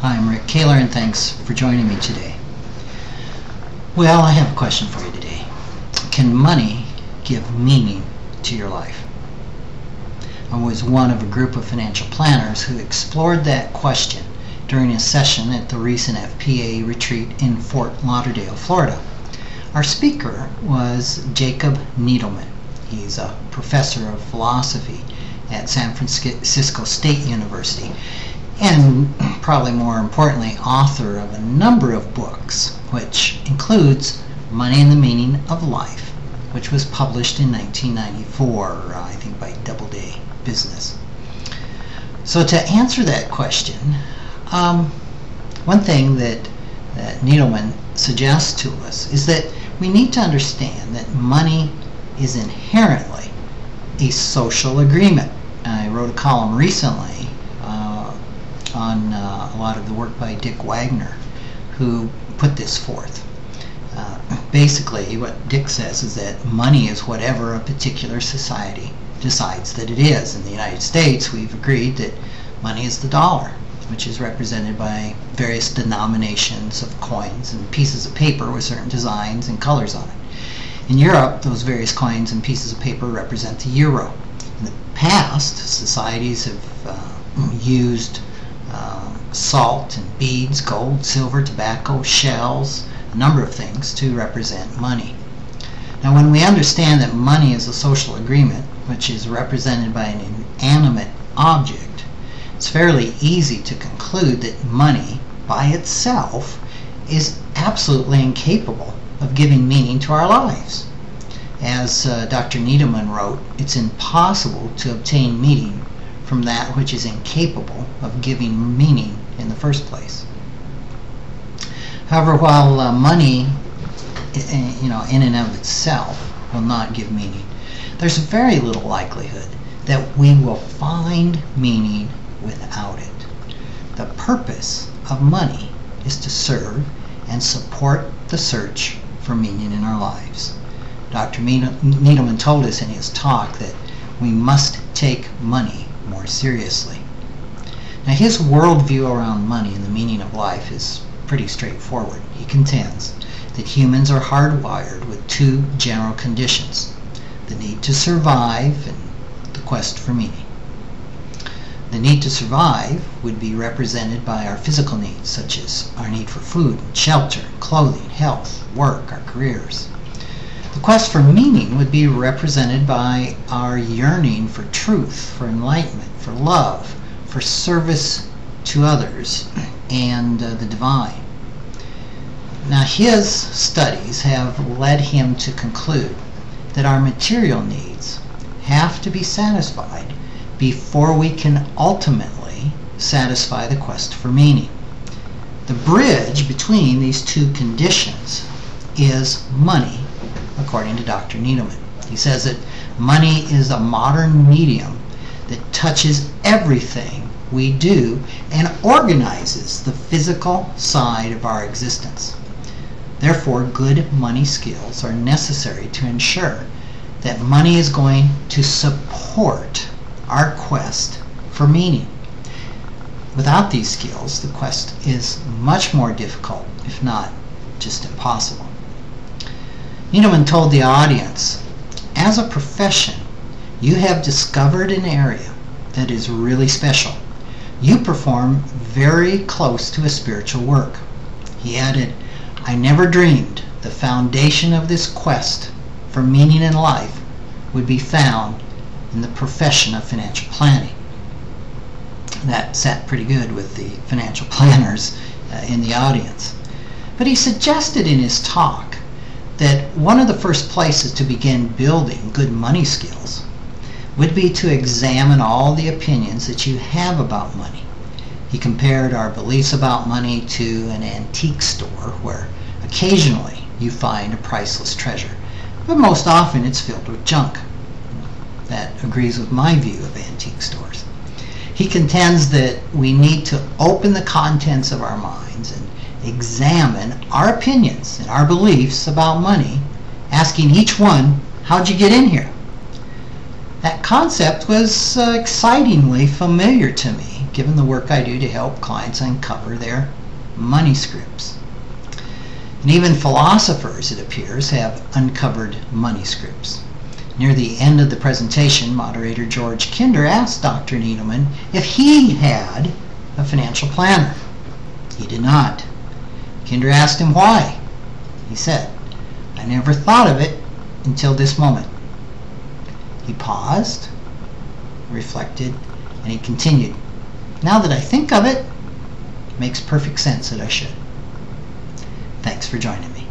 Hi, I'm Rick Kahler, and thanks for joining me today. Well, I have a question for you today. Can money give meaning to your life? I was one of a group of financial planners who explored that question during a session at the recent FPA Retreat in Fort Lauderdale, Florida. Our speaker was Jacob Needleman. He's a professor of philosophy at San Francisco State University, and probably more importantly, author of a number of books, which includes Money and the Meaning of Life, which was published in 1994, I think by Doubleday Business. So to answer that question, one thing that Needleman suggests to us is that we need to understand that money is inherently a social agreement. I wrote a column recently on a lot of the work by Dick Wagner, who put this forth. Basically, what Dick says is that money is whatever a particular society decides that it is. In the United States, we've agreed that money is the dollar, which is represented by various denominations of coins and pieces of paper with certain designs and colors on it. In Europe, those various coins and pieces of paper represent the euro. In the past, societies have used salt and beads, gold, silver, tobacco, shells, a number of things to represent money. Now, when we understand that money is a social agreement, which is represented by an inanimate object, it's fairly easy to conclude that money by itself is absolutely incapable of giving meaning to our lives. As Dr. Needleman wrote, it's impossible to obtain meaning from that which is incapable of giving meaning in the first place. However, while money, in and of itself will not give meaning, there's very little likelihood that we will find meaning without it. The purpose of money is to serve and support the search for meaning in our lives. Dr. Needleman told us in his talk that we must take money more seriously. Now, his worldview around money and the meaning of life is pretty straightforward. He contends that humans are hardwired with two general conditions: the need to survive and the quest for meaning. The need to survive would be represented by our physical needs, such as our need for food, shelter, clothing, health, work, our careers. The quest for meaning would be represented by our yearning for truth, for enlightenment, for love, for service to others, and the divine. Now, his studies have led him to conclude that our material needs have to be satisfied before we can ultimately satisfy the quest for meaning. The bridge between these two conditions is money, according to Dr. Needleman. He says that money is a modern medium that touches everything we do and organizes the physical side of our existence. Therefore, good money skills are necessary to ensure that money is going to support our quest for meaning. Without these skills, the quest is much more difficult, if not just impossible. Needleman told the audience, as a profession, you have discovered an area that is really special. You perform very close to a spiritual work. He added, I never dreamed the foundation of this quest for meaning in life would be found in the profession of financial planning. That sat pretty good with the financial planners in the audience. But he suggested in his talk that one of the first places to begin building good money skills would be to examine all the opinions that you have about money. He compared our beliefs about money to an antique store where occasionally you find a priceless treasure, but most often it's filled with junk. That agrees with my view of antique stores. He contends that we need to open the contents of our minds and examine our opinions and our beliefs about money, asking each one, how'd you get in here? That concept was excitingly familiar to me given the work I do to help clients uncover their money scripts. And even philosophers, it appears, have uncovered money scripts. Near the end of the presentation, moderator George Kinder asked Dr. Needleman if he had a financial planner. He did not. Kinder asked him why. He said, "I never thought of it until this moment." He paused, reflected, and he continued, "Now that I think of it, it makes perfect sense that I should." Thanks for joining me.